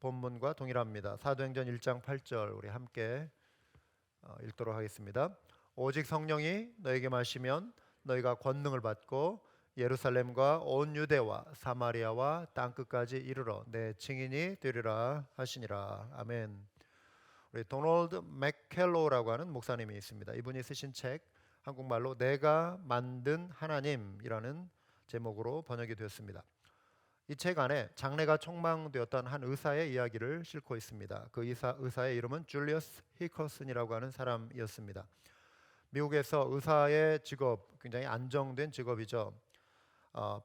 본문과 동일합니다. 사도행전 1장 8절 우리 함께 읽도록 하겠습니다. 오직 성령이 너에게 마시면 너희가 권능을 받고 예루살렘과 온 유대와 사마리아와 땅끝까지 이르러 내 증인이 되리라 하시니라. 아멘. 우리 도널드 맥켈로라고 하는 목사님이 있습니다. 이분이 쓰신 책 한국말로 내가 만든 하나님이라는 제목으로 번역이 되었습니다. 이 책 안에 장래가 촉망되었던 한 의사의 이야기를 싣고 있습니다. 그 의사의 이름은 줄리어스 히커슨이라고 하는 사람이었습니다. 미국에서 의사의 직업 굉장히 안정된 직업이죠.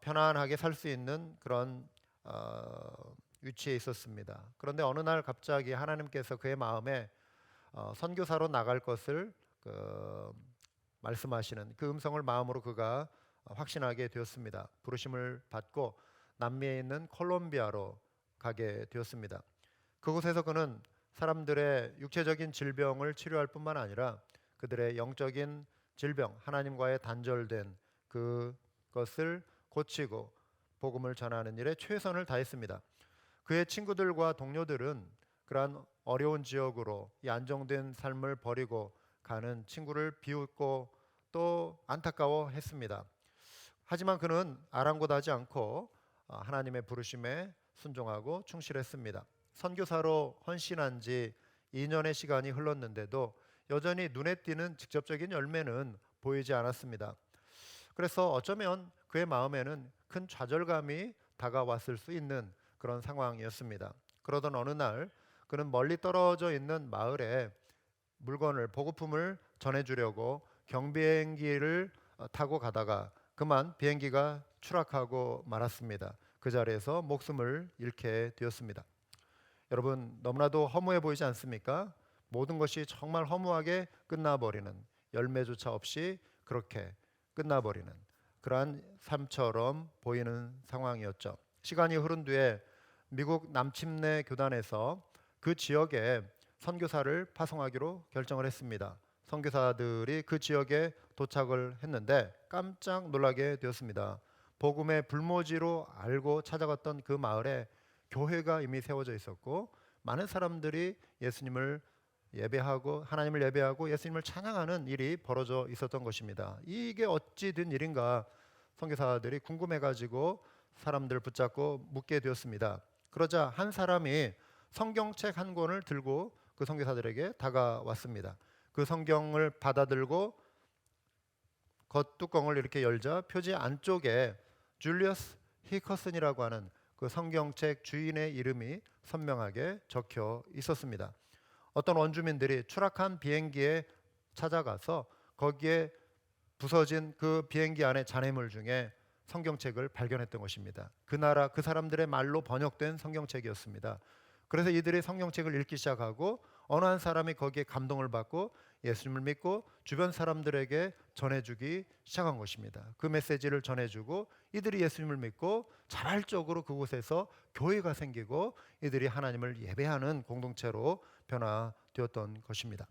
편안하게 살 수 있는 그런 위치에 있었습니다. 그런데 어느 날 갑자기 하나님께서 그의 마음에 선교사로 나갈 것을 말씀하시는 그 음성을 마음으로 그가 확신하게 되었습니다. 부르심을 받고 남미에 있는 콜롬비아로 가게 되었습니다. 그곳에서 그는 사람들의 육체적인 질병을 치료할 뿐만 아니라 그들의 영적인 질병, 하나님과의 단절된 그것을 고치고 복음을 전하는 일에 최선을 다했습니다. 그의 친구들과 동료들은 그러한 어려운 지역으로 이 안정된 삶을 버리고 가는 친구를 비웃고 또 안타까워했습니다. 하지만 그는 아랑곳하지 않고 하나님의 부르심에 순종하고 충실했습니다. 선교사로 헌신한 지 2년의 시간이 흘렀는데도 여전히 눈에 띄는 직접적인 열매는 보이지 않았습니다. 그래서 어쩌면 그의 마음에는 큰 좌절감이 다가왔을 수 있는 그런 상황이었습니다. 그러던 어느 날 그는 멀리 떨어져 있는 마을에 물건을 보급품을 전해주려고 경비행기를 타고 가다가 그만 비행기가 추락하고 말았습니다. 그 자리에서 목숨을 잃게 되었습니다. 여러분, 너무나도 허무해 보이지 않습니까? 모든 것이 정말 허무하게 끝나버리는, 열매조차 없이 그렇게 끝나버리는 그러한 삶처럼 보이는 상황이었죠. 시간이 흐른 뒤에 미국 남침내 교단에서 그 지역에 선교사를 파송하기로 결정을 했습니다. 선교사들이 그 지역에 도착을 했는데 깜짝 놀라게 되었습니다. 복음의 불모지로 알고 찾아갔던 그 마을에 교회가 이미 세워져 있었고 많은 사람들이 예수님을 예배하고 하나님을 예배하고 예수님을 찬양하는 일이 벌어져 있었던 것입니다. 이게 어찌 된 일인가 선교사들이 궁금해가지고 사람들을 붙잡고 묻게 되었습니다. 그러자 한 사람이 성경책 한 권을 들고 그 선교사들에게 다가왔습니다. 그 성경을 받아들고 겉뚜껑을 이렇게 열자 표지 안쪽에 줄리어스 히커슨이라고 하는 그 성경책 주인의 이름이 선명하게 적혀 있었습니다. 어떤 원주민들이 추락한 비행기에 찾아가서 거기에 부서진 그 비행기 안에 잔해물 중에 성경책을 발견했던 것입니다. 그 나라 그 사람들의 말로 번역된 성경책이었습니다. 그래서 이들이 성경책을 읽기 시작하고 어느 한 사람이 거기에 감동을 받고 예수님을 믿고 주변 사람들에게 전해주기 시작한 것입니다. 그 메시지를 전해주고 이들이 예수님을 믿고 자발적으로 그곳에서 교회가 생기고 이들이 하나님을 예배하는 공동체로 변화되었던 것입니다.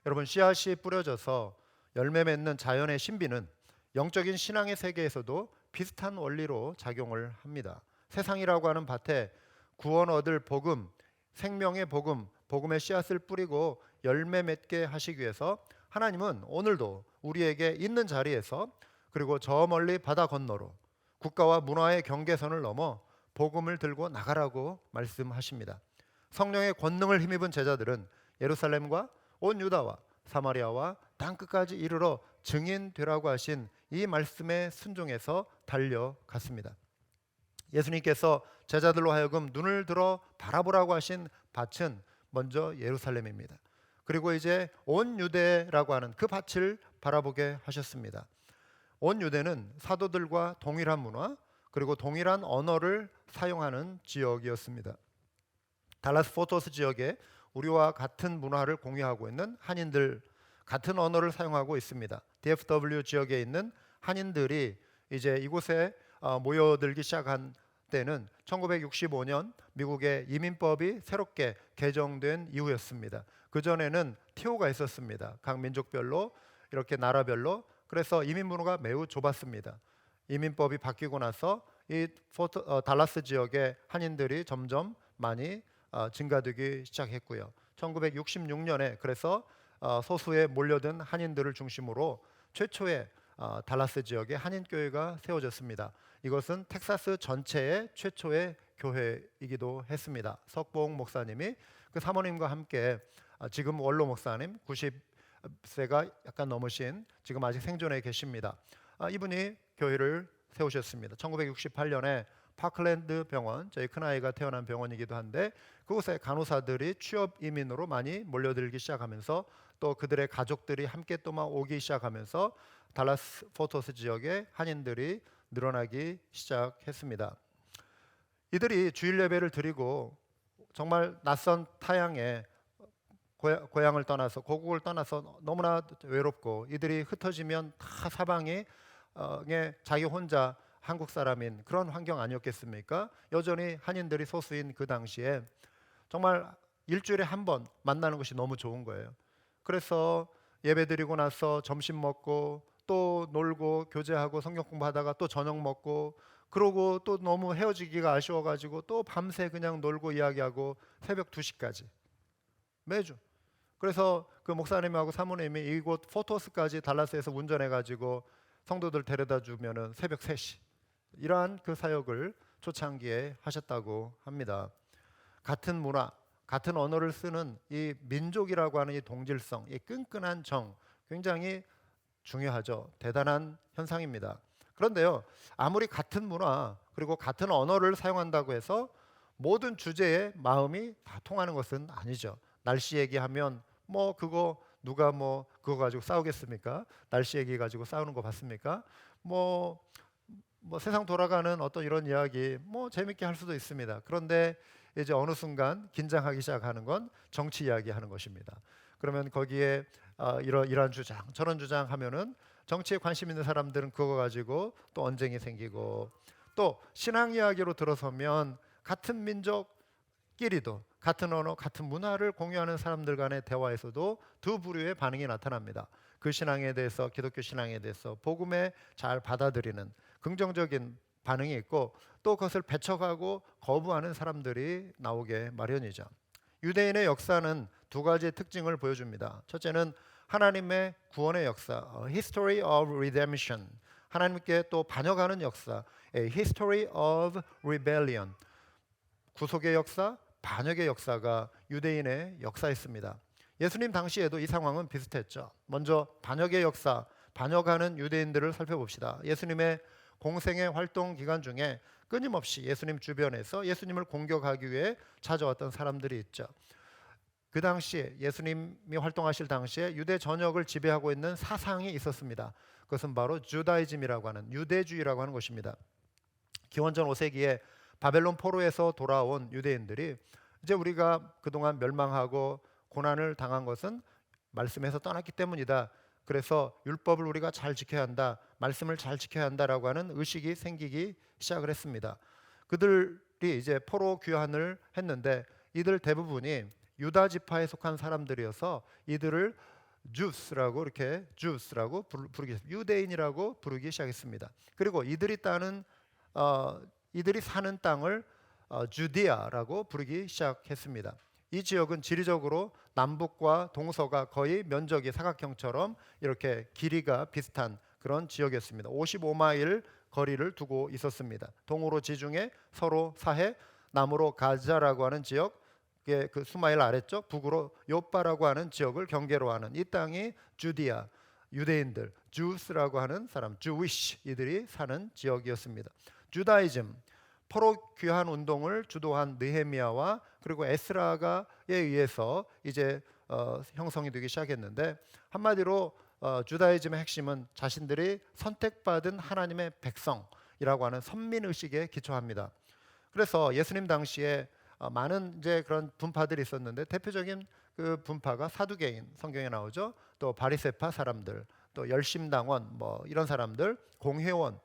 여러분, 씨앗이 뿌려져서 열매 맺는 자연의 신비는 영적인 신앙의 세계에서도 비슷한 원리로 작용을 합니다. 세상이라고 하는 밭에 구원 얻을 복음, 생명의 복음, 복음의 씨앗을 뿌리고 열매 맺게 하시기 위해서 하나님은 오늘도 우리에게 있는 자리에서 그리고 저 멀리 바다 건너로 국가와 문화의 경계선을 넘어 복음을 들고 나가라고 말씀하십니다. 성령의 권능을 힘입은 제자들은 예루살렘과 온 유다와 사마리아와 땅끝까지 이르러 증인되라고 하신 이 말씀에 순종해서 달려갔습니다. 예수님께서 제자들로 하여금 눈을 들어 바라보라고 하신 밭은 먼저 예루살렘입니다. 그리고 이제 온 유대라고 하는 그 밭을 바라보게 하셨습니다. 온 유대는 사도들과 동일한 문화 그리고 동일한 언어를 사용하는 지역이었습니다. 달라스 포토스 지역에 우리와 같은 문화를 공유하고 있는 한인들, 같은 언어를 사용하고 있습니다. DFW 지역에 있는 한인들이 이제 이곳에 모여들기 시작한 때는 1965년 미국의 이민법이 새롭게 개정된 이후였습니다. 그전에는 티오가 있었습니다. 각 민족별로 이렇게 나라별로. 그래서 이민 문화가 매우 좁았습니다. 이민법이 바뀌고 나서 이 달라스 지역의 한인들이 점점 많이 증가되기 시작했고요. 1966년에 그래서 소수에 몰려든 한인들을 중심으로 최초의 달라스 지역의 한인교회가 세워졌습니다. 이것은 텍사스 전체의 최초의 교회이기도 했습니다. 석봉 목사님이 그 사모님과 함께 지금 원로 목사님 90세가 약간 넘으신 지금 아직 생존해 계십니다. 이분이 교회를 세우셨습니다. 1968년에 파클랜드 병원, 저희 큰아이가 태어난 병원이기도 한데 그곳에 간호사들이 취업 이민으로 많이 몰려들기 시작하면서 또 그들의 가족들이 함께 또 막 오기 시작하면서 달라스 포토스 지역의 한인들이 늘어나기 시작했습니다. 이들이 주일 예배를 드리고 정말 낯선 타향에 고향을 떠나서 고국을 떠나서 너무나 외롭고 이들이 흩어지면 다 사방에 자기 혼자 한국 사람인 그런 환경 아니었겠습니까? 여전히 한인들이 소수인 그 당시에 정말 일주일에 한 번 만나는 것이 너무 좋은 거예요. 그래서 예배드리고 나서 점심 먹고 또 놀고 교제하고 성경 공부하다가 또 저녁 먹고 그러고 또 너무 헤어지기가 아쉬워가지고 또 밤새 그냥 놀고 이야기하고 새벽 2시까지 매주. 그래서 그 목사님하고 사모님이 이곳 포토스까지 달라스에서 운전해가지고 성도들 데려다 주면은 새벽 3시 이러한 그 사역을 초창기에 하셨다고 합니다. 같은 문화, 같은 언어를 쓰는 이 민족이라고 하는 이 동질성, 이 끈끈한 정 굉장히 중요하죠. 대단한 현상입니다. 그런데요, 아무리 같은 문화 그리고 같은 언어를 사용한다고 해서 모든 주제에 마음이 다 통하는 것은 아니죠. 날씨 얘기하면 뭐 그거 누가 뭐 그거 가지고 싸우겠습니까? 날씨 얘기 가지고 싸우는 거 봤습니까? 뭐 세상 돌아가는 어떤 이런 이야기 뭐 재밌게 할 수도 있습니다. 그런데 이제 어느 순간 긴장하기 시작하는 건 정치 이야기하는 것입니다. 그러면 거기에 이러한 주장 저런 주장 하면은 정치에 관심 있는 사람들은 그거 가지고 또 언쟁이 생기고 또 신앙 이야기로 들어서면 같은 민족끼리도 같은 언어, 같은 문화를 공유하는 사람들 간의 대화에서도 두 부류의 반응이 나타납니다. 그 신앙에 대해서 기독교 신앙에 대해서 복음에 잘 받아들이는 긍정적인 반응이 있고 또 그것을 배척하고 거부하는 사람들이 나오게 마련이죠. 유대인의 역사는 두 가지의 특징을 보여줍니다. 첫째는 하나님의 구원의 역사, History of Redemption. 하나님께 또 반역하는 역사, History of Rebellion. 구속의 역사, 반역의 역사가 유대인의 역사였습니다. 예수님 당시에도 이 상황은 비슷했죠. 먼저 반역의 역사, 반역하는 유대인들을 살펴봅시다. 예수님의 공생의 활동 기간 중에 끊임없이 예수님 주변에서 예수님을 공격하기 위해 찾아왔던 사람들이 있죠. 그 당시에 예수님이 활동하실 당시에 유대 전역을 지배하고 있는 사상이 있었습니다. 그것은 바로 주다이즘이라고 하는 유대주의라고 하는 것입니다. 기원전 5세기에 바벨론 포로에서 돌아온 유대인들이 이제 우리가 그동안 멸망하고 고난을 당한 것은 말씀에서 떠났기 때문이다. 그래서 율법을 우리가 잘 지켜야 한다. 말씀을 잘 지켜야 한다라고 하는 의식이 생기기 시작을 했습니다. 그들이 이제 포로 귀환을 했는데 이들 대부분이 유다 지파에 속한 사람들이어서 이들을 주스라고 부르기 유대인이라고 부르기 시작했습니다. 그리고 이들이 사는 땅을 주디아라고 부르기 시작했습니다. 이 지역은 지리적으로 남북과 동서가 거의 면적이 사각형처럼 이렇게 길이가 비슷한 그런 지역이었습니다. 55마일 거리를 두고 있었습니다. 동으로 지중해, 서로 사해, 남으로 가자라고 하는 지역, 그 수마일 아래쪽, 북으로 요빠라고 하는 지역을 경계로 하는 이 땅이 주디아, 유대인들, 주스라고 하는 사람, 주위시 이들이 사는 지역이었습니다. 주다이즘, 포로 귀환 운동을 주도한 느헤미야와 그리고 에스라에 의해서 이제 형성이 되기 시작했는데 한마디로 주다이즘의 핵심은 자신들이 선택받은 하나님의 백성이라고 하는 선민의식에 기초합니다. 그래서 예수님 당시에 많은 이제 그런 분파들이 있었는데 대표적인 그 분파가 사두개인 성경에 나오죠. 또 바리새파 사람들, 또 열심당원 뭐 이런 사람들, 공회원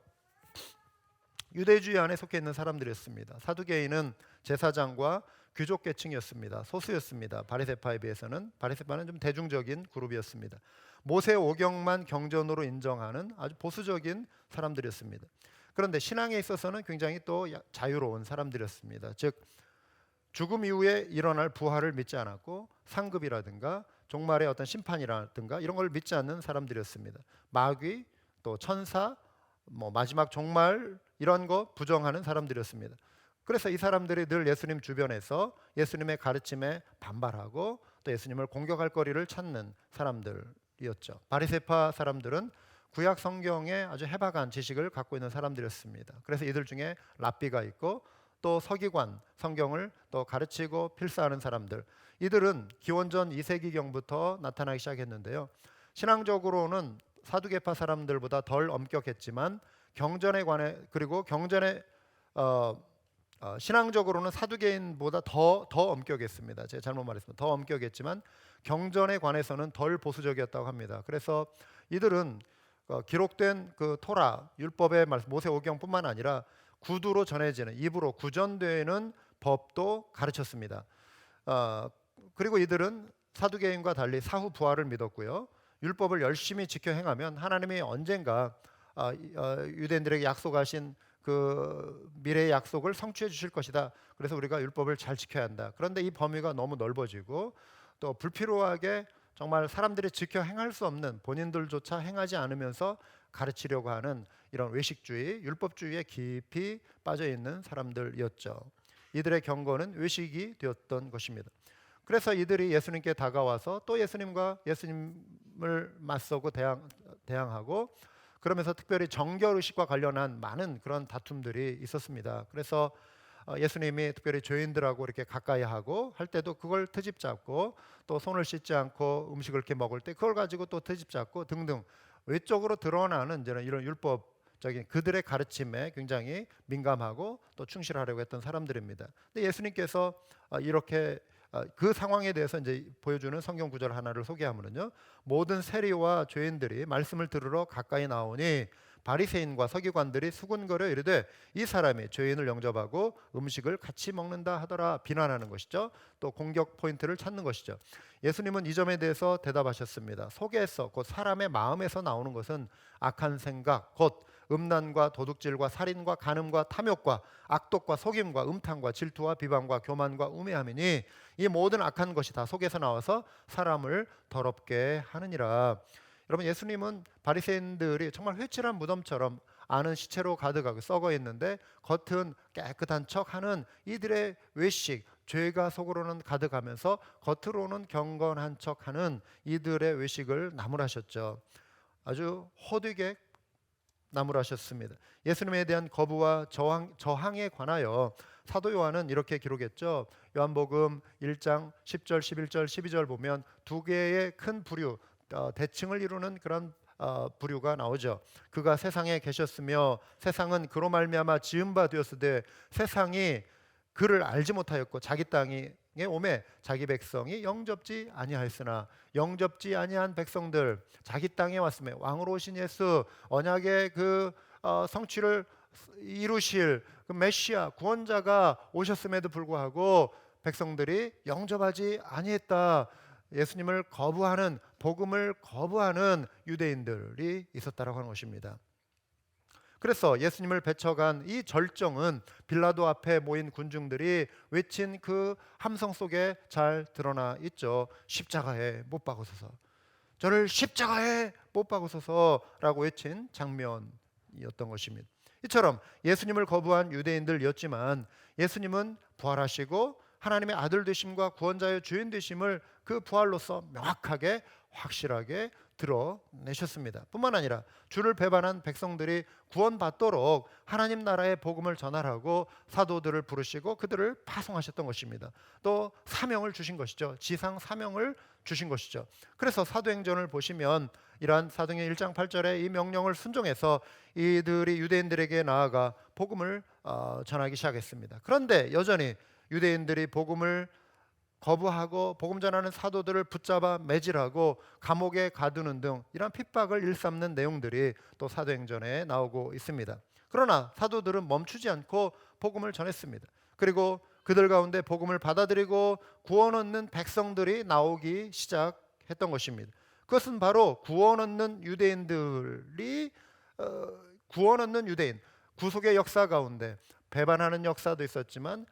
유대주의 안에 속해 있는 사람들이었습니다. 사두개인은 제사장과 귀족 계층이었습니다. 소수였습니다. 바리새파에 비해서는 바리새파는 좀 대중적인 그룹이었습니다. 모세 오경만 경전으로 인정하는 아주 보수적인 사람들이었습니다. 그런데 신앙에 있어서는 굉장히 또 자유로운 사람들이었습니다. 즉 죽음 이후에 일어날 부활을 믿지 않았고 상급이라든가 종말의 어떤 심판이라든가 이런 걸 믿지 않는 사람들이었습니다. 마귀, 또 천사, 마지막 종말 이런 거 부정하는 사람들이었습니다. 그래서 이 사람들이 늘 예수님 주변에서 예수님의 가르침에 반발하고 또 예수님을 공격할 거리를 찾는 사람들이었죠. 바리새파 사람들은 구약 성경에 아주 해박한 지식을 갖고 있는 사람들이었습니다. 그래서 이들 중에 랍비가 있고 또 서기관, 성경을 또 가르치고 필사하는 사람들, 이들은 기원전 2세기경부터 나타나기 시작했는데요. 신앙적으로는 사두개파 사람들보다 덜 엄격했지만 경전에 관해 그리고 경전에 신앙적으로는 사두개인보다 더 엄격했습니다. 제가 잘못 말했습니다. 더 엄격했지만 경전에 관해서는 덜 보수적이었다고 합니다. 그래서 이들은 기록된 그 토라 율법의 말씀 모세오경뿐만 아니라 구두로 전해지는 입으로 구전되는 법도 가르쳤습니다. 그리고 이들은 사두개인과 달리 사후 부활을 믿었고요. 율법을 열심히 지켜 행하면 하나님이 언젠가 유대인들에게 약속하신 그 미래의 약속을 성취해 주실 것이다. 그래서 우리가 율법을 잘 지켜야 한다. 그런데 이 범위가 너무 넓어지고 또 불필요하게 정말 사람들이 지켜 행할 수 없는 본인들조차 행하지 않으면서 가르치려고 하는 이런 외식주의, 율법주의에 깊이 빠져 있는 사람들이었죠. 이들의 경고는 외식이 되었던 것입니다. 그래서 이들이 예수님께 다가와서 또 예수님을 맞서고 대항하고 그러면서 특별히 정결의식과 관련한 많은 그런 다툼들이 있었습니다. 그래서 예수님이 특별히 죄인들하고 이렇게 가까이 하고 할 때도 그걸 트집 잡고 또 손을 씻지 않고 음식을 이렇게 먹을 때 그걸 가지고 또 트집 잡고 등등 외적으로 드러나는 이런 율법적인 그들의 가르침에 굉장히 민감하고 또 충실하려고 했던 사람들입니다. 근데 예수님께서 이렇게 그 상황에 대해서 이제 보여주는 성경 구절 하나를 소개하면요, 모든 세리와 죄인들이 말씀을 들으러 가까이 나오니 바리새인과 서기관들이 수군거려 이르되 이 사람이 죄인을 영접하고 음식을 같이 먹는다 하더라 비난하는 것이죠. 또 공격 포인트를 찾는 것이죠. 예수님은 이 점에 대해서 대답하셨습니다. 속에서 곧 사람의 마음에서 나오는 것은 악한 생각 곧 음란과 도둑질과 살인과 간음과 탐욕과 악독과 속임과 음탕과 질투와 비방과 교만과 우매함이니 이 모든 악한 것이 다 속에서 나와서 사람을 더럽게 하느니라. 여러분, 예수님은 바리새인들이 정말 회칠한 무덤처럼 안은 시체로 가득하고 썩어 있는데 겉은 깨끗한 척하는 이들의 외식, 죄가 속으로는 가득하면서 겉으로는 경건한 척하는 이들의 외식을 나무라셨죠. 아주 호되게 나무라셨습니다. 예수님에 대한 거부와 저항에 관하여 사도 요한은 이렇게 기록했죠. 요한복음 1장 10절, 11절, 12절 보면 두 개의 큰 부류, 대칭을 이루는 그런 부류가 나오죠. 그가 세상에 계셨으며 세상은 그로 말미암아 지은 바 되었으되 세상이 그를 알지 못하였고 자기 땅에 오매 자기 백성이 영접지 아니하였으나 영접지 아니한 백성들 자기 땅에 왔음에 왕으로 오신 예수 언약의 그 성취를 이루실 그 메시아 구원자가 오셨음에도 불구하고 백성들이 영접하지 아니했다. 예수님을 거부하는 복음을 거부하는 유대인들이 있었다라고 하는 것입니다. 그래서 예수님을 배척한 이 절정은 빌라도 앞에 모인 군중들이 외친 그 함성 속에 잘 드러나 있죠. 십자가에 못 박으소서, 저를 십자가에 못 박으소서라고 외친 장면이었던 것입니다. 이처럼 예수님을 거부한 유대인들이었지만 예수님은 부활하시고 하나님의 아들 되심과 구원자의 주인 되심을 그 부활로서 명확하게 확실하게 드러내셨습니다. 뿐만 아니라 주를 배반한 백성들이 구원받도록 하나님 나라의 복음을 전하라고 사도들을 부르시고 그들을 파송하셨던 것입니다. 또 사명을 주신 것이죠. 지상 사명을 주신 것이죠. 그래서 사도행전을 보시면 이러한 사도행전 1장 8절에 이 명령을 순종해서 이들이 유대인들에게 나아가 복음을 전하기 시작했습니다. 그런데 여전히 유대인들이 복음을 거부하고 복음 전하는 사도들을 붙잡아 매질하고 감옥에 가두는 등 이런 핍박을 일삼는 내용들이 또 사도행전에 나오고 있습니다. 그러나 사도들은 멈추지 않고 복음을 전했습니다. 그리고 그들 가운데 복음을 받아들이고 구원 얻는 백성들이 나오기 시작했던 것입니다. 그것은 바로 구원 얻는 유대인, 구속의 역사 가운데 배반하는 역사도 있었지만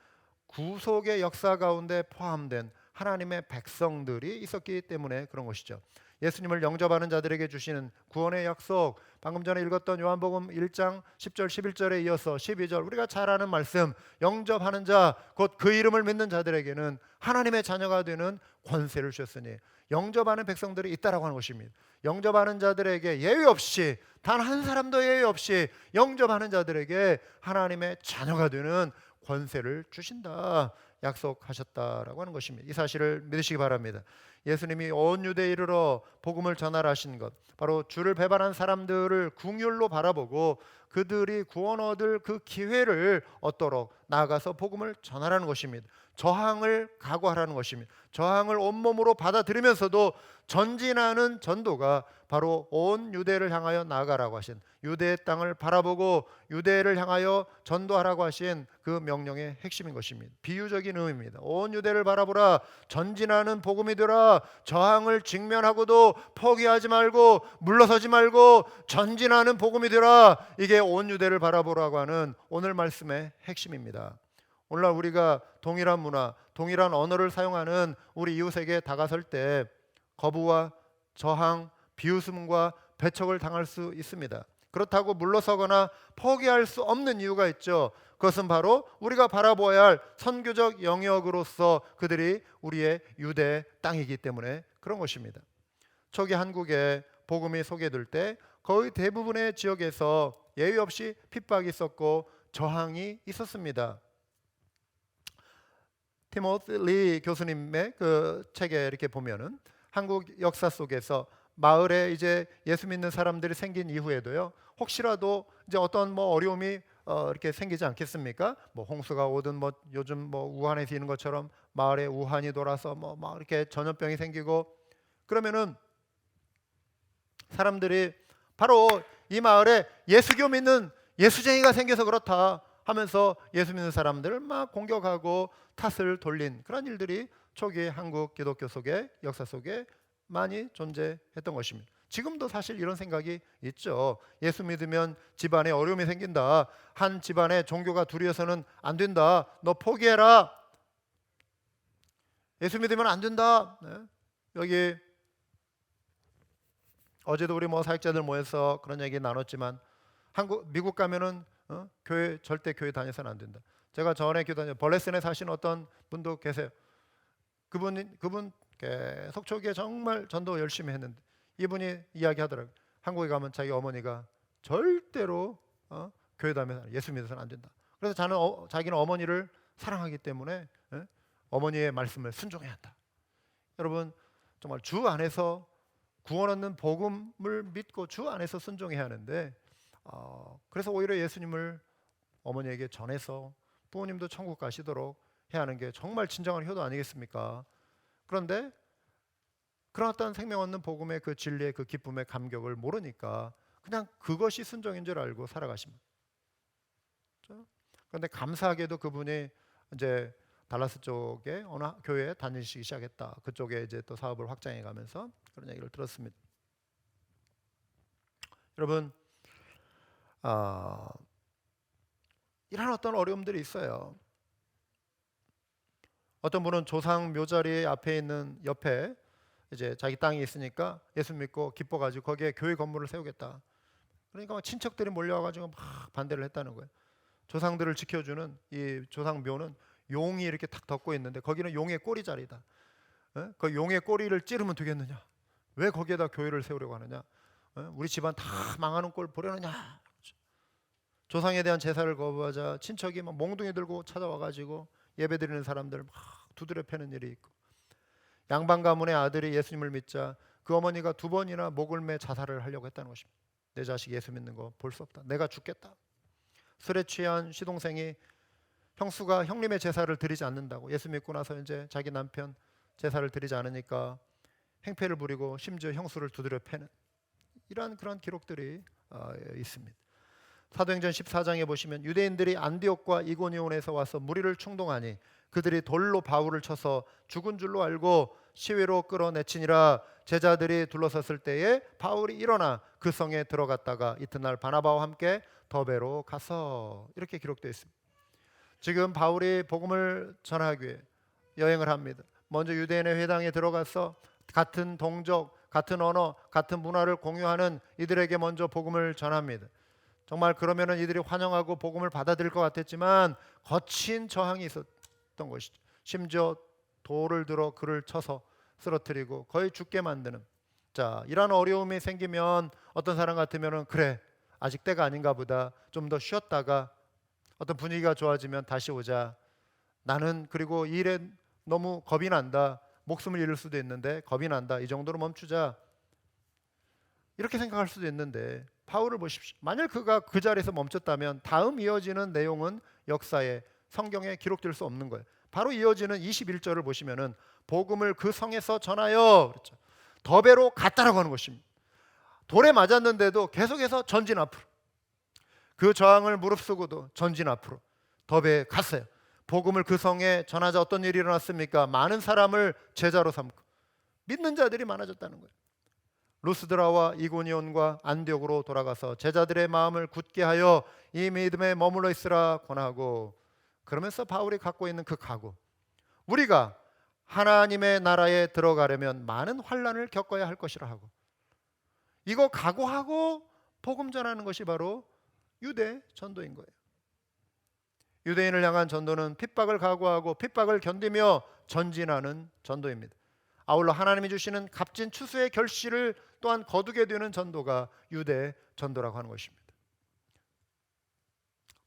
구속의 역사 가운데 포함된 하나님의 백성들이 있었기 때문에 그런 것이죠. 예수님을 영접하는 자들에게 주시는 구원의 약속, 방금 전에 읽었던 요한복음 1장 10절 11절에 이어서 12절 우리가 잘 아는 말씀, 영접하는 자 곧 그 이름을 믿는 자들에게는 하나님의 자녀가 되는 권세를 주셨으니 영접하는 백성들이 있다라고 하는 것입니다. 영접하는 자들에게 예외 없이 단 한 사람도 예외 없이 영접하는 자들에게 하나님의 자녀가 되는 권세를 주신다 약속하셨다라고 하는 것입니다. 이 사실을 믿으시기 바랍니다. 예수님이 온 유대에 이르러 복음을 전하라 하신 것, 바로 주를 배반한 사람들을 긍휼로 바라보고 그들이 구원 얻을 그 기회를 얻도록 나아가서 복음을 전하라는 것입니다. 저항을 각오하라는 것입니다. 저항을 온몸으로 받아들이면서도 전진하는 전도가 바로 온 유대를 향하여 나아가라고 하신, 유대의 땅을 바라보고 유대를 향하여 전도하라고 하신 그 명령의 핵심인 것입니다. 비유적인 의미입니다. 온 유대를 바라보라, 전진하는 복음이 되라. 저항을 직면하고도 포기하지 말고 물러서지 말고 전진하는 복음이 되라. 이게 온 유대를 바라보라고 하는 오늘 말씀의 핵심입니다. 오늘날 우리가 동일한 문화, 동일한 언어를 사용하는 우리 이웃에게 다가설 때 거부와 저항, 비웃음과 배척을 당할 수 있습니다. 그렇다고 물러서거나 포기할 수 없는 이유가 있죠. 그것은 바로 우리가 바라보아야 할 선교적 영역으로서 그들이 우리의 유대 땅이기 때문에 그런 것입니다. 초기 한국에 복음이 소개될 때 거의 대부분의 지역에서 예외 없이 핍박이 있었고 저항이 있었습니다. 티모시 리 교수님의 그 책에 이렇게 보면은 한국 역사 속에서 마을에 이제 예수 믿는 사람들이 생긴 이후에도요, 혹시라도 이제 어떤 뭐 어려움이 이렇게 생기지 않겠습니까? 뭐 홍수가 오든 뭐 요즘 뭐 우한에서 있는 것처럼 마을에 우한이 돌아서 뭐 막 이렇게 전염병이 생기고 그러면은 사람들이 바로 이 마을에 예수교 믿는 예수쟁이가 생겨서 그렇다 하면서 예수 믿는 사람들을 막 공격하고 탓을 돌린 그런 일들이 초기 한국 기독교 속의 역사 속에 많이 존재했던 것입니다. 지금도 사실 이런 생각이 있죠. 예수 믿으면 집안에 어려움이 생긴다. 한 집안에 종교가 둘이어서는 안 된다. 너 포기해라. 예수 믿으면 안 된다. 네. 여기 어제도 우리 뭐 사역자들 모여서 그런 얘기 나눴지만 미국 가면은 절대 교회 다녀서는 안 된다. 제가 전에 교회 벌레슨에 사신 어떤 분도 계세요. 그분 계속 초기에 정말 전도 열심히 했는데 이분이 이야기하더라고요. 한국에 가면 자기 어머니가 절대로 교회 다니면서 예수 믿어서는 안 된다. 그래서 자기는 어머니를 사랑하기 때문에 어머니의 말씀을 순종해야 한다. 여러분 정말 주 안에서 구원 얻는 복음을 믿고 주 안에서 순종해야 하는데 그래서 오히려 예수님을 어머니에게 전해서 부모님도 천국 가시도록 해야 하는 게 정말 진정한 효도 아니겠습니까? 그런데 그런 어떤 생명 얻는 복음의 그 진리의 그 기쁨의 감격을 모르니까 그냥 그것이 순종인 줄 알고 살아가십니다. 그런데 감사하게도 그분이 이제 달라스 쪽에 어느 교회에 다니시기 시작했다. 그쪽에 이제 또 사업을 확장해 가면서 그런 얘기를 들었습니다. 여러분, 이런 어떤 어려움들이 있어요. 어떤 분은 조상 묘자리 앞에 있는 옆에 이제 자기 땅이 있으니까 예수 믿고 기뻐가지고 거기에 교회 건물을 세우겠다. 그러니까 막 친척들이 몰려와가지고 막 반대를 했다는 거예요. 조상들을 지켜주는 이 조상 묘는 용이 이렇게 탁 덮고 있는데 거기는 용의 꼬리 자리다. 그 용의 꼬리를 찌르면 되겠느냐? 왜 거기에다 교회를 세우려고 하느냐? 우리 집안 다 망하는 꼴 보려느냐? 조상에 대한 제사를 거부하자 친척이 막 몽둥이 들고 찾아와가지고 예배드리는 사람들 막 두드려 패는 일이 있고, 양반 가문의 아들이 예수님을 믿자 그 어머니가 2번이나 목을 매 자살을 하려고 했다는 것입니다. 내 자식 예수 믿는 거 볼 수 없다. 내가 죽겠다. 술에 취한 시동생이 형수가 형님의 제사를 드리지 않는다고, 예수 믿고 나서 이제 자기 남편 제사를 드리지 않으니까 행패를 부리고 심지어 형수를 두드려 패는 이러한 그런 기록들이 있습니다. 사도행전 14장에 보시면 유대인들이 안디옥과 이고니온에서 와서 무리를 충동하니 그들이 돌로 바울을 쳐서 죽은 줄로 알고 시위로 끌어내치니라. 제자들이 둘러섰을 때에 바울이 일어나 그 성에 들어갔다가 이튿날 바나바와 함께 더베로 가서, 이렇게 기록되어 있습니다. 지금 바울이 복음을 전하기 위해 여행을 합니다. 먼저 유대인의 회당에 들어가서 같은 동족, 같은 언어, 같은 문화를 공유하는 이들에게 먼저 복음을 전합니다. 정말 그러면은 이들이 환영하고 복음을 받아들일 것 같았지만 거친 저항이 있었던 것이죠. 심지어 돌을 들어 그를 쳐서 쓰러뜨리고 거의 죽게 만드는, 자, 이런 어려움이 생기면 어떤 사람 같으면은 그래, 아직 때가 아닌가 보다, 좀 더 쉬었다가 어떤 분위기가 좋아지면 다시 오자, 나는 그리고 이 일에 너무 겁이 난다, 목숨을 잃을 수도 있는데 겁이 난다, 이 정도로 멈추자, 이렇게 생각할 수도 있는데 바울을 보십시오. 만약 그가 그 자리에서 멈췄다면 다음 이어지는 내용은 역사에, 성경에 기록될 수 없는 거예요. 바로 이어지는 21절을 보시면은 복음을 그 성에서 전하여, 그렇죠, 더베로 갔다라고 하는 것입니다. 돌에 맞았는데도 계속해서 전진 앞으로, 그 저항을 무릅쓰고도 전진 앞으로 더베에 갔어요. 복음을 그 성에 전하자. 어떤 일이 일어났습니까? 많은 사람을 제자로 삼고 믿는 자들이 많아졌다는 거예요. 루스드라와 이고니온과 안디옥으로 돌아가서 제자들의 마음을 굳게 하여 이 믿음에 머물러 있으라 권하고, 그러면서 바울이 갖고 있는 그 각오, 우리가 하나님의 나라에 들어가려면 많은 환난을 겪어야 할 것이라 하고, 이거 각오하고 복음 전하는 것이 바로 유대 전도인 거예요. 유대인을 향한 전도는 핍박을 각오하고 핍박을 견디며 전진하는 전도입니다. 아울러 하나님이 주시는 값진 추수의 결실을 또한 거두게 되는 전도가 유대 전도라고 하는 것입니다.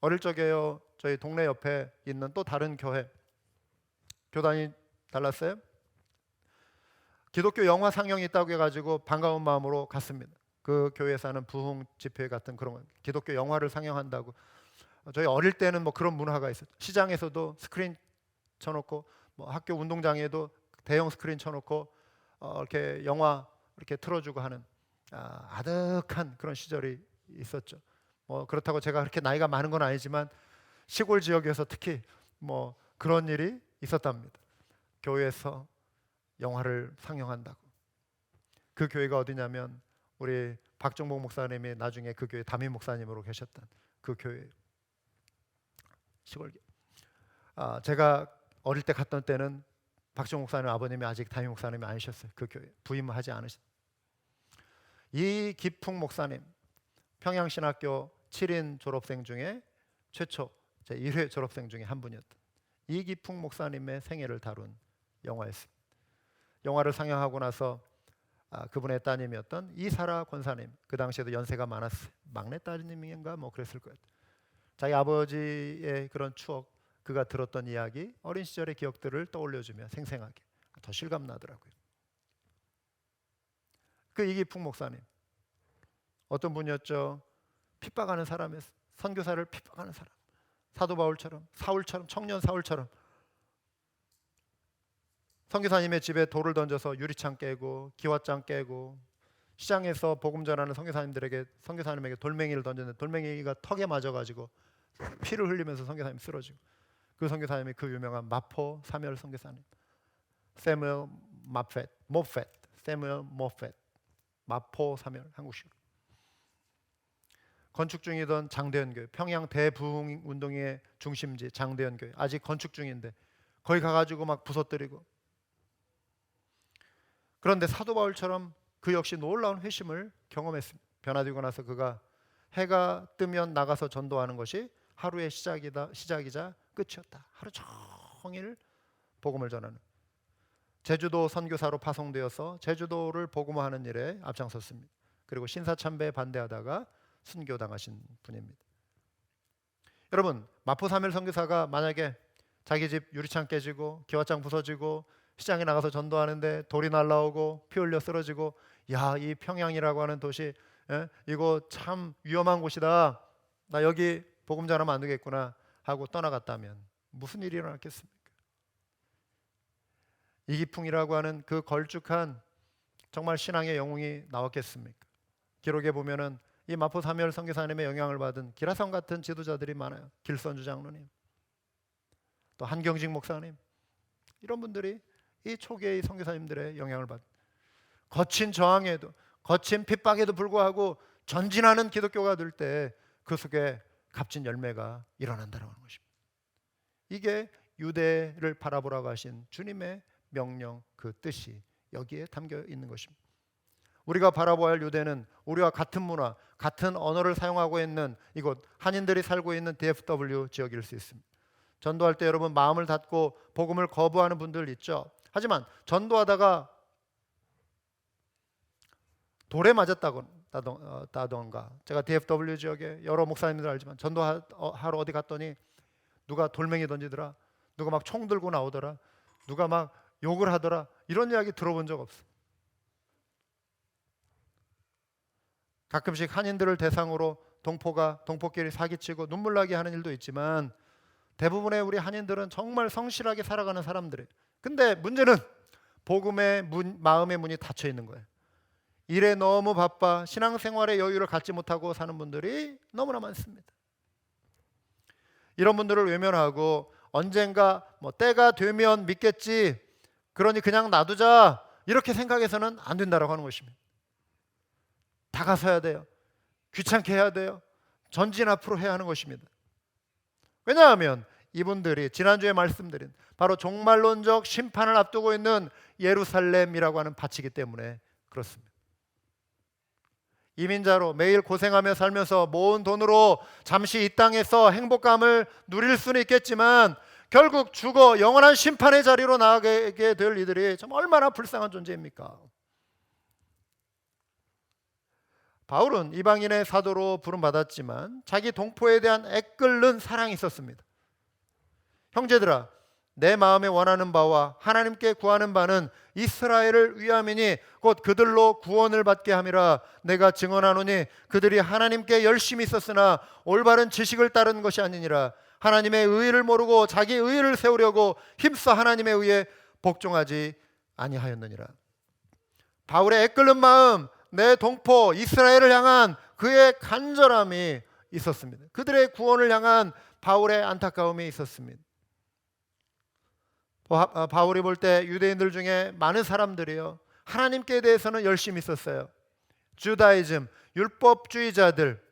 어릴 적에요, 저희 동네 옆에 있는 또 다른 교회, 교단이 달랐어요. 기독교 영화 상영이 있다고 해가지고 반가운 마음으로 갔습니다. 그 교회에서 하는 부흥 집회 같은 그런 기독교 영화를 상영한다고. 저희 어릴 때는 뭐 그런 문화가 있었죠. 시장에서도 스크린 쳐놓고, 뭐 학교 운동장에도 대형 스크린 쳐놓고 이렇게 영화 이렇게 틀어주고 하는 아득한 그런 시절이 있었죠. 뭐 그렇다고 제가 그렇게 나이가 많은 건 아니지만 시골 지역에서 특히 뭐 그런 일이 있었답니다. 교회에서 영화를 상영한다고. 그 교회가 어디냐면 우리 박정복 목사님이 나중에 그 교회 담임 목사님으로 계셨던 그 교회, 시골. 제가 어릴 때 갔던 때는 박정복 목사님 아버님이 아직 담임 목사님이 아니셨어요. 그 교회 부임하지 않으셨어요. 이 기풍 목사님, 평양신학교 7인 졸업생 중에 최초 제 1회 졸업생 중에 한 분이었던 이 기풍 목사님의 생애를 다룬 영화였습니다. 영화를 상영하고 나서 그분의 따님이었던 이사라 권사님, 그 당시에도 연세가 많았어요. 막내 따님인가 뭐 그랬을 거예요. 자기 아버지의 그런 추억, 그가 들었던 이야기, 어린 시절의 기억들을 떠올려주며 생생하게 더 실감나더라고요. 그 이기풍 목사님 어떤 분이었죠? 핍박하는 사람이었어요. 선교사를 핍박하는 사람, 사도 바울처럼, 사울처럼, 청년 사울처럼 선교사님의 집에 돌을 던져서 유리창 깨고 기와장 깨고, 시장에서 복음 전하는 선교사님에게 돌멩이를 던졌는데 돌멩이가 턱에 맞아가지고 피를 흘리면서 선교사님 쓰러지고, 그 선교사님이 그 유명한 마포 사멸 선교사님, 세무엘 모펫, 세무엘 모펫, 마포 사멸, 한국식. 건축 중이던 장대현 교회, 평양 대부흥 운동의 중심지 장대현 교회, 아직 건축 중인데 거기 가가지고 막 부서뜨리고. 그런데 사도 바울처럼 그 역시 놀라운 회심을 경험했습니다. 변화되고 나서 그가 해가 뜨면 나가서 전도하는 것이 하루의 시작이자 끝이었다. 하루 종일 복음을 전하는, 제주도 선교사로 파송되어서 제주도를 복음화하는 일에 앞장섰습니다. 그리고 신사참배에 반대하다가 순교당하신 분입니다. 여러분, 마포 사멸 선교사가 만약에 자기 집 유리창 깨지고 기와장 부서지고 시장에 나가서 전도하는데 돌이 날라오고 피 흘려 쓰러지고, 야, 이 평양이라고 하는 도시, 이거 참 위험한 곳이다, 나 여기 복음 전하면 안 되겠구나 하고 떠나갔다면 무슨 일이 일어났겠습니까? 이기풍이라고 하는 그 걸쭉한 정말 신앙의 영웅이 나왔겠습니까? 기록에 보면은 이 마포 사멸 선교사님의 영향을 받은 기라성 같은 지도자들이 많아요. 길선주 장로님, 또 한경직 목사님, 이런 분들이 이 초기의 선교사님들의 영향을 받, 거친 저항에도, 거친 핍박에도 불구하고 전진하는 기독교가 될 때 그 속에 값진 열매가 일어난다는 것입니다. 이게 유대를 바라보라고 하신 주님의 명령, 그 뜻이 여기에 담겨 있는 것입니다. 우리가 바라보아야 할 유대는 우리와 같은 문화, 같은 언어를 사용하고 있는 이곳 한인들이 살고 있는 DFW 지역일 수 있습니다. 전도할 때 여러분 마음을 닫고 복음을 거부하는 분들 있죠. 하지만 전도하다가 돌에 맞았다던가, 제가 DFW 지역에 여러 목사님들 알지만 전도하러 어디 갔더니 누가 돌멩이 던지더라, 누가 막 총 들고 나오더라, 누가 막 욕을 하더라, 이런 이야기 들어본 적 없어요. 가끔씩 한인들을 대상으로 동포끼리 사기치고 눈물나게 하는 일도 있지만 대부분의 우리 한인들은 정말 성실하게 살아가는 사람들이에요. 근데 문제는 복음의 마음의 문이 닫혀 있는 거예요. 일에 너무 바빠 신앙생활의 여유를 갖지 못하고 사는 분들이 너무나 많습니다. 이런 분들을 외면하고 언젠가 때가 되면 믿겠지, 그러니 그냥 놔두자, 이렇게 생각해서는 안 된다라고 하는 것입니다. 다가서야 돼요. 귀찮게 해야 돼요. 전진 앞으로 해야 하는 것입니다. 왜냐하면 이분들이 지난주에 말씀드린 바로 종말론적 심판을 앞두고 있는 예루살렘이라고 하는 밭이기 때문에 그렇습니다. 이민자로 매일 고생하며 살면서 모은 돈으로 잠시 이 땅에서 행복감을 누릴 수는 있겠지만 결국 죽어 영원한 심판의 자리로 나가게 될 이들이 참 얼마나 불쌍한 존재입니까? 바울은 이방인의 사도로 부름받았지만 자기 동포에 대한 애끓는 사랑이 있었습니다. 형제들아, 내 마음에 원하는 바와 하나님께 구하는 바는 이스라엘을 위함이니 곧 그들로 구원을 받게 함이라. 내가 증언하노니 그들이 하나님께 열심히 있었으나 올바른 지식을 따른 것이 아니니라. 하나님의 의의를 모르고 자기 의의를 세우려고 힘써 하나님의 의에 복종하지 아니하였느니라. 바울의 애끓는 마음, 내 동포 이스라엘을 향한 그의 간절함이 있었습니다. 그들의 구원을 향한 바울의 안타까움이 있었습니다. 바울이 볼 때 유대인들 중에 많은 사람들이요, 하나님께 대해서는 열심히 있었어요. 주다이즘, 율법주의자들.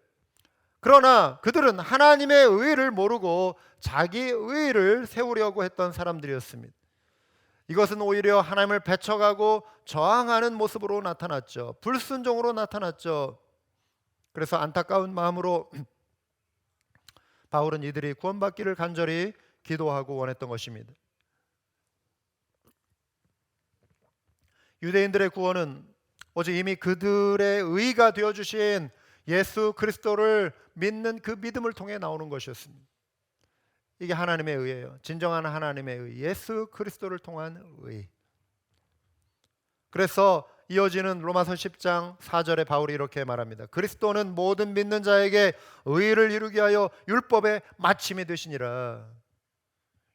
그러나 그들은 하나님의 의의를 모르고 자기 의의를 세우려고 했던 사람들이었습니다. 이것은 오히려 하나님을 배척하고 저항하는 모습으로 나타났죠. 불순종으로 나타났죠. 그래서 안타까운 마음으로 바울은 이들이 구원받기를 간절히 기도하고 원했던 것입니다. 유대인들의 구원은 오직 이미 그들의 의가 되어주신 예수 그리스도를 믿는 그 믿음을 통해 나오는 것이었습니다. 이게 하나님의 의예요. 진정한 하나님의 의, 예수 그리스도를 통한 의. 그래서 이어지는 로마서 10장 4절에 바울이 이렇게 말합니다. 그리스도는 모든 믿는 자에게 의를 이루게 하여 율법의 마침이 되시니라.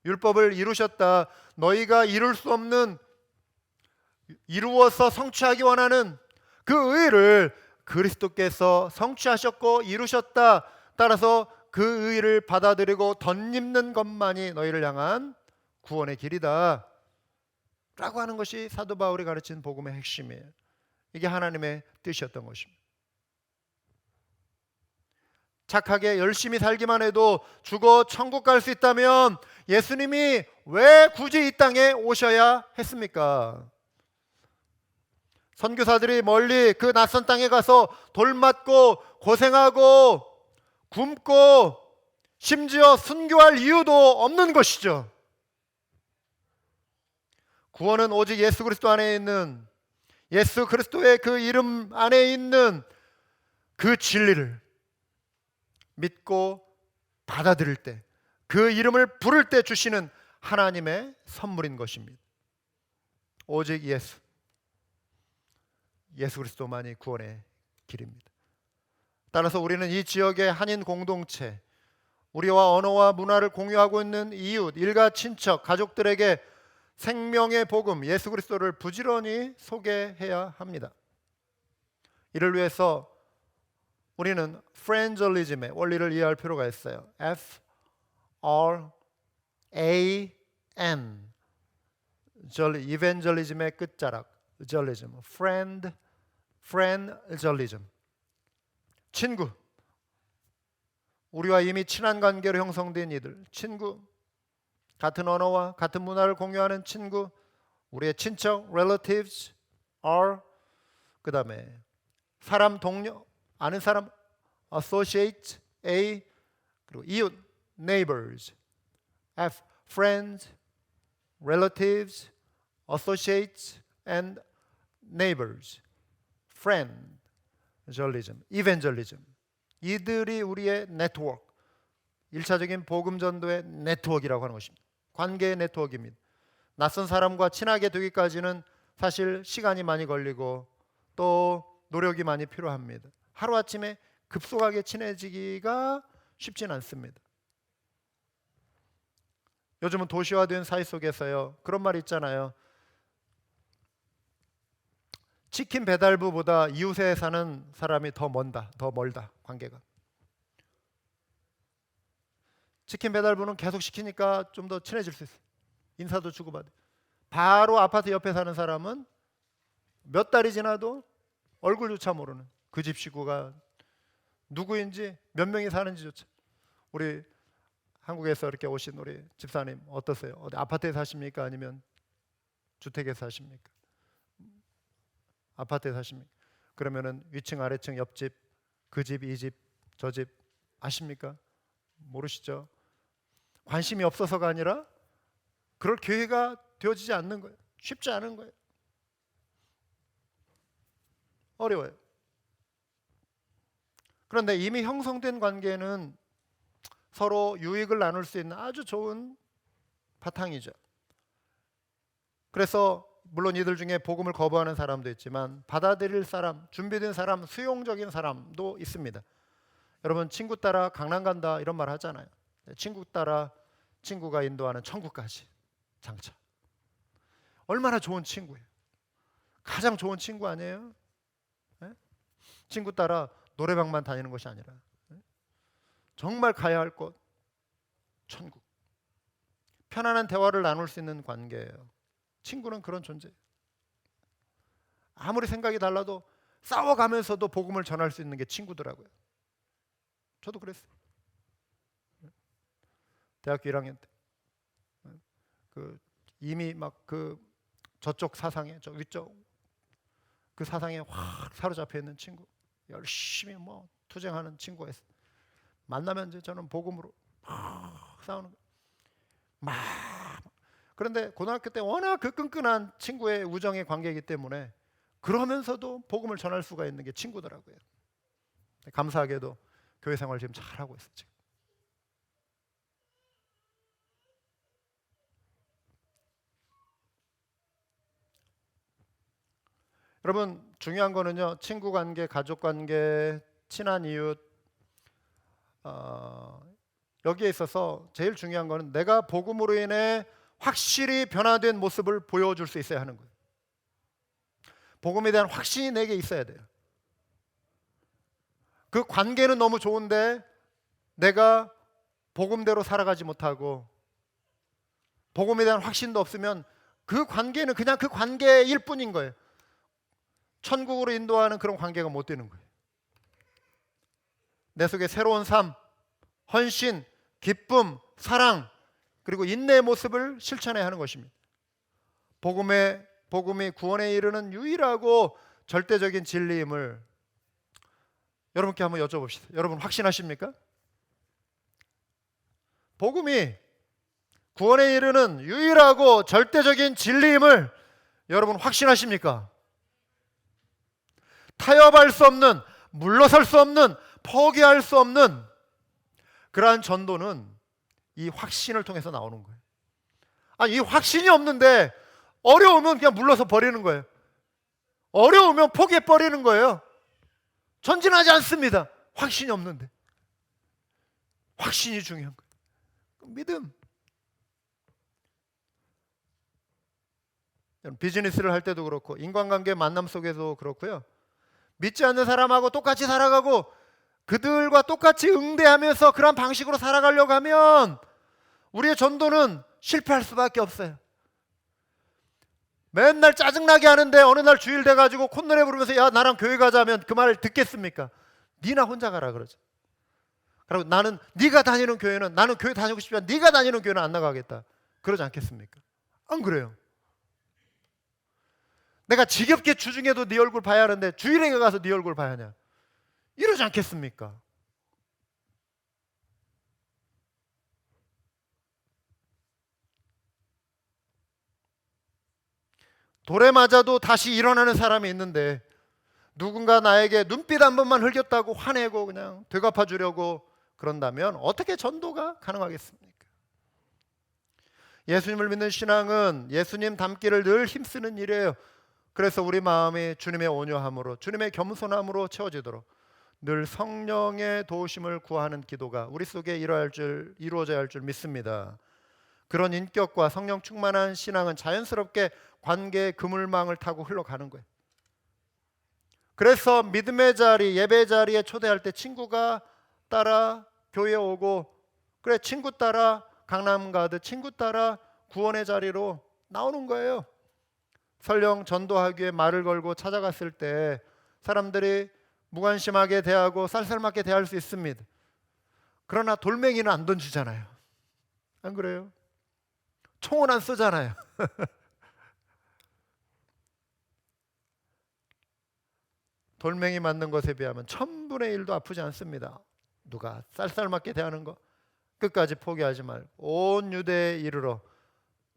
율법을 이루셨다. 너희가 이룰 수 없는, 이루어서 성취하기 원하는 그 의를 그리스도께서 성취하셨고 이루셨다. 따라서 그 의를 받아들이고 덧입는 것만이 너희를 향한 구원의 길이다 라고 하는 것이 사도 바울이 가르친 복음의 핵심이에요. 이게 하나님의 뜻이었던 것입니다. 착하게 열심히 살기만 해도 죽어 천국 갈 수 있다면 예수님이 왜 굳이 이 땅에 오셔야 했습니까? 선교사들이 멀리 그 낯선 땅에 가서 돌 맞고 고생하고 굶고 심지어 순교할 이유도 없는 것이죠. 구원은 오직 예수 그리스도 안에 있는, 예수 그리스도의 그 이름 안에 있는 그 진리를 믿고 받아들일 때, 그 이름을 부를 때 주시는 하나님의 선물인 것입니다. 오직 예수 그리스도만이 구원의 길입니다. 따라서 우리는 이 지역의 한인 공동체, 우리와 언어와 문화를 공유하고 있는 이웃, 일가, 친척, 가족들에게 생명의 복음, 예수 그리스도를 부지런히 소개해야 합니다. 이를 위해서 우리는 프렌절리즘의 원리를 이해할 필요가 있어요. F, R, A-N 이벤젤리즘의 끝자락 저리즘, friend저리즘. 친구, 우리와 이미 친한 관계로 형성된 이들, 친구, 같은 언어와 같은 문화를 공유하는 친구, 우리의 친척, relatives, are, 그 다음에 사람, 동료, 아는 사람, associate, A, 그리고 이웃, neighbors, F, friends, relatives, associates, and neighbors, friend저리즘, evangelism. 이들이 우리의 네트워크, 1차적인 복음 전도의 네트워크라고 하는 것입니다. 관계의 네트워크입니다. 낯선 사람과 친하게 되기까지는 사실 시간이 많이 걸리고 또 노력이 많이 필요합니다. 하루아침에 급속하게 친해지기가 쉽진 않습니다. 요즘은 도시화된 사회 속에서요, 그런 말 있잖아요. 치킨 배달부보다 이웃에 사는 사람이 더 멀다 관계가. 치킨 배달부는 계속 시키니까 좀 더 친해질 수 있어요. 인사도 주고받아요. 바로 아파트 옆에 사는 사람은 몇 달이 지나도 얼굴조차 모르는 그 집 식구가 누구인지 몇 명이 사는지조차. 우리 한국에서 이렇게 오신 우리 집사님 어떠세요? 어디 아파트에 사십니까? 아니면 주택에 사십니까? 아파트에 사십니까? 그러면은 위층, 아래층, 옆집, 그 집, 이 집, 저 집 아십니까? 모르시죠? 관심이 없어서가 아니라 그럴 기회가 되어지지 않는 거예요. 쉽지 않은 거예요. 어려워요. 그런데 이미 형성된 관계는 서로 유익을 나눌 수 있는 아주 좋은 바탕이죠. 그래서 물론 이들 중에 복음을 거부하는 사람도 있지만 받아들일 사람, 준비된 사람, 수용적인 사람도 있습니다. 여러분, 친구 따라 강남 간다 이런 말 하잖아요. 친구 따라 친구가 인도하는 천국까지 장차. 얼마나 좋은 친구예요. 가장 좋은 친구 아니에요? 네? 친구 따라 노래방만 다니는 것이 아니라 정말 가야 할 곳, 천국. 편안한 대화를 나눌 수 있는 관계예요. 친구는 그런 존재예요. 아무리 생각이 달라도 싸워가면서도 복음을 전할 수 있는 게 친구더라고요. 저도 그랬어요. 대학교 1학년 때 이미 막 저쪽 사상에, 저 위쪽 그 사상에 확 사로잡혀 있는 친구, 열심히 투쟁하는 친구가 있어요. 만나면 이제 저는 복음으로 막 싸우는 거예요. 그런데 고등학교 때 워낙 그 끈끈한 친구의 우정의 관계이기 때문에 그러면서도 복음을 전할 수가 있는 게 친구더라고요. 감사하게도 교회 생활 지금 잘하고 있어요. 지금. 여러분, 중요한 거는요, 친구 관계, 가족 관계, 친한 이웃, 여기에 있어서 제일 중요한 거는 내가 복음으로 인해 확실히 변화된 모습을 보여줄 수 있어야 하는 거예요. 복음에 대한 확신이 내게 있어야 돼요. 그 관계는 너무 좋은데 내가 복음대로 살아가지 못하고 복음에 대한 확신도 없으면 그 관계는 그냥 그 관계일 뿐인 거예요. 천국으로 인도하는 그런 관계가 못 되는 거예요. 내 속에 새로운 삶, 헌신, 기쁨, 사랑, 그리고 인내의 모습을 실천해야 하는 것입니다. 복음이 구원에 이르는 유일하고 절대적인 진리임을 여러분께 한번 여쭤봅시다. 여러분 확신하십니까? 복음이 구원에 이르는 유일하고 절대적인 진리임을 여러분 확신하십니까? 타협할 수 없는, 물러설 수 없는, 포기할 수 없는 그러한 전도는 이 확신을 통해서 나오는 거예요. 이 확신이 없는데 어려우면 그냥 물러서 버리는 거예요. 어려우면 포기해 버리는 거예요. 전진하지 않습니다. 확신이 없는데. 확신이 중요한 거예요. 믿음. 비즈니스를 할 때도 그렇고 인간관계 만남 속에도 그렇고요. 믿지 않는 사람하고 똑같이 살아가고 그들과 똑같이 응대하면서 그런 방식으로 살아가려고 하면 우리의 전도는 실패할 수밖에 없어요. 맨날 짜증나게 하는데 어느 날 주일 돼가지고 콧노래 부르면서 야 나랑 교회 가자 하면 그 말을 듣겠습니까? 니나 혼자 가라 그러죠. 그리고 나는 네가 다니는 교회는, 나는 교회 다니고 싶지만 네가 다니는 교회는 안 나가겠다 그러지 않겠습니까? 안 그래요? 내가 지겹게 주중에도 네 얼굴 봐야 하는데 주일에 가서 네 얼굴 봐야 하냐? 이러지 않겠습니까? 돌에 맞아도 다시 일어나는 사람이 있는데 누군가 나에게 눈빛 한 번만 흘겼다고 화내고 그냥 되갚아 주려고 그런다면 어떻게 전도가 가능하겠습니까? 예수님을 믿는 신앙은 예수님 닮기를 늘 힘쓰는 일이에요. 그래서 우리 마음이 주님의 온유함으로, 주님의 겸손함으로 채워지도록 늘 성령의 도우심을 구하는 기도가 우리 속에 이루어져야 할 줄 믿습니다. 그런 인격과 성령 충만한 신앙은 자연스럽게 관계의 그물망을 타고 흘러가는 거예요. 그래서 믿음의 자리, 예배 자리에 초대할 때 친구가 따라 교회에 오고, 그래 친구 따라 강남 가듯 친구 따라 구원의 자리로 나오는 거예요. 설령 전도하기 위해 말을 걸고 찾아갔을 때 사람들이 무관심하게 대하고 쌀쌀맞게 대할 수 있습니다. 그러나 돌멩이는 안 던지잖아요. 안 그래요? 총은 안 쏘잖아요. 돌멩이 맞는 것에 비하면 1000분의 1도 아프지 않습니다. 누가 쌀쌀맞게 대하는 거 끝까지 포기하지 말고 온 유대에 이르러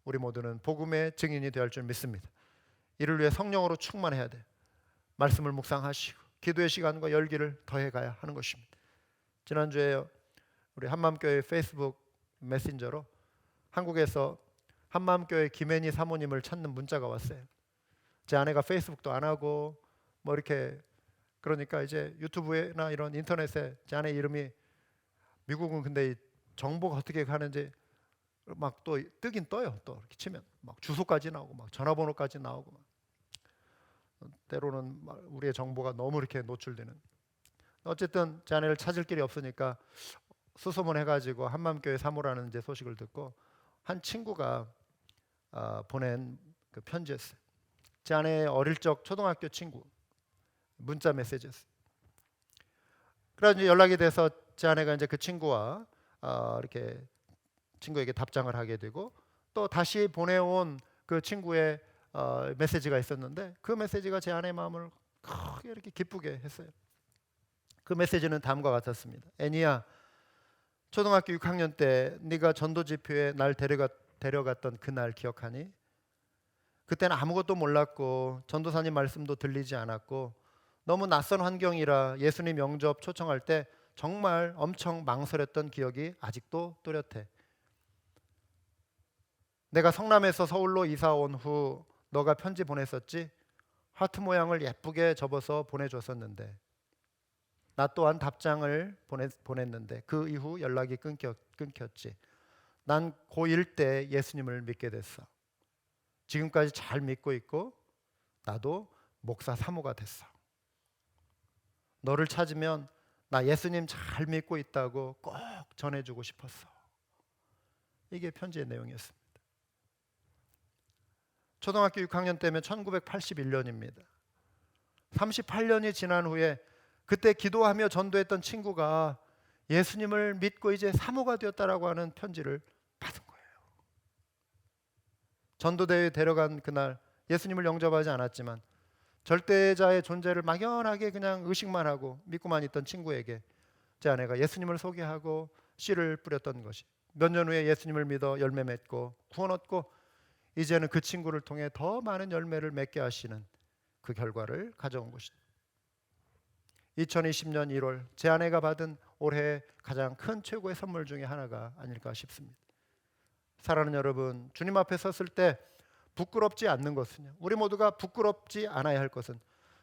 우리 모두는 복음의 증인이 되어 할 줄 믿습니다. 이를 위해 성령으로 충만해야 돼. 말씀을 묵상하시고 기도의 시간과 열기를 더해가야 하는 것입니다. 지난주에 우리 한마음교회 페이스북 메신저로 한국에서 한마음교회 김혜니 사모님을 찾는 문자가 왔어요. 제 아내가 페이스북도 안 하고 뭐 이렇게, 그러니까 이제 유튜브나 이런 인터넷에 제 아내 이름이, 미국은 근데 이 정보가 어떻게 가는지 막 또 뜨긴 떠요. 또 이렇게 치면 막 주소까지 나오고 막 전화번호까지 나오고 막. 때로는 우리의 정보가 너무 이렇게 노출되는. 어쨌든 제 아내를 찾을 길이 없으니까 수소문 해가지고 한마음교회 사모라는 이제 소식을 듣고 한 친구가 보낸 그 편지였어요. 제 아내의 어릴 적 초등학교 친구 문자 메시지였어요. 그래서 이제 연락이 돼서 제 아내가 이제 그 친구와 이렇게 친구에게 답장을 하게 되고, 또 다시 보내온 그 친구의 메시지가 있었는데 그 메시지가 제 아내의 마음을 크게 이렇게 기쁘게 했어요. 그 메시지는 다음과 같았습니다. 애니야, 초등학교 6학년 때 네가 전도 집회에 날 데려갔던 그날 기억하니? 그때는 아무것도 몰랐고 전도사님 말씀도 들리지 않았고 너무 낯선 환경이라 예수님 영접 초청할 때 정말 엄청 망설였던 기억이 아직도 또렷해. 내가 성남에서 서울로 이사 온 후 너가 편지 보냈었지? 하트 모양을 예쁘게 접어서 보내줬었는데 나 또한 답장을 보냈는데 그 이후 연락이 끊겼지. 난 고1 때 예수님을 믿게 됐어. 지금까지 잘 믿고 있고 나도 목사 사모가 됐어. 너를 찾으면 나 예수님 잘 믿고 있다고 꼭 전해주고 싶었어. 이게 편지의 내용이었습니다. 초등학교 6학년 때면 1981년입니다. 38년이 지난 후에 그때 기도하며 전도했던 친구가 예수님을 믿고 이제 사모가 되었다라고 하는 편지를 받은 거예요. 전도대회에 데려간 그날 예수님을 영접하지 않았지만 절대자의 존재를 막연하게 그냥 의식만 하고 믿고만 있던 친구에게 제 아내가 예수님을 소개하고 씨를 뿌렸던 것이 몇 년 후에 예수님을 믿어 열매 맺고 구원 얻고 이제는 그 친구를 통해 더 많은 열매를 맺게 하시는 그 결과를 가져온 것입니다. 2020년 1월 제 아내가 받은 올해 가장 큰 최고의 선물 중에 하나가 아닐까 싶습니다. 사랑하는 여러분, 주님 앞에 섰을 때 부끄럽지 않는 것은요, 우리 모두가 부끄럽지 않아야 할 것은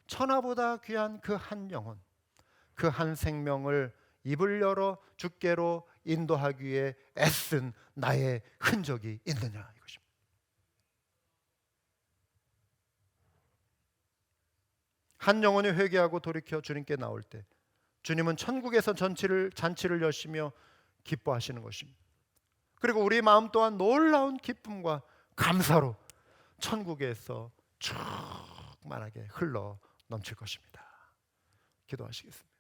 천하보다 귀한 그 한 영혼, 그 한 생명을 입을 열어 주께로 인도하기 위해 애쓴 나의 흔적이 있느냐 이것입니다. 한 영혼이 회개하고 돌이켜 주님께 나올 때 주님은 천국에서 잔치를 여시며 기뻐하시는 것입니다. 그리고 우리 마음 또한 놀라운 기쁨과 감사로 천국에서 충만하게 흘러 넘칠 것입니다. 기도하시겠습니다.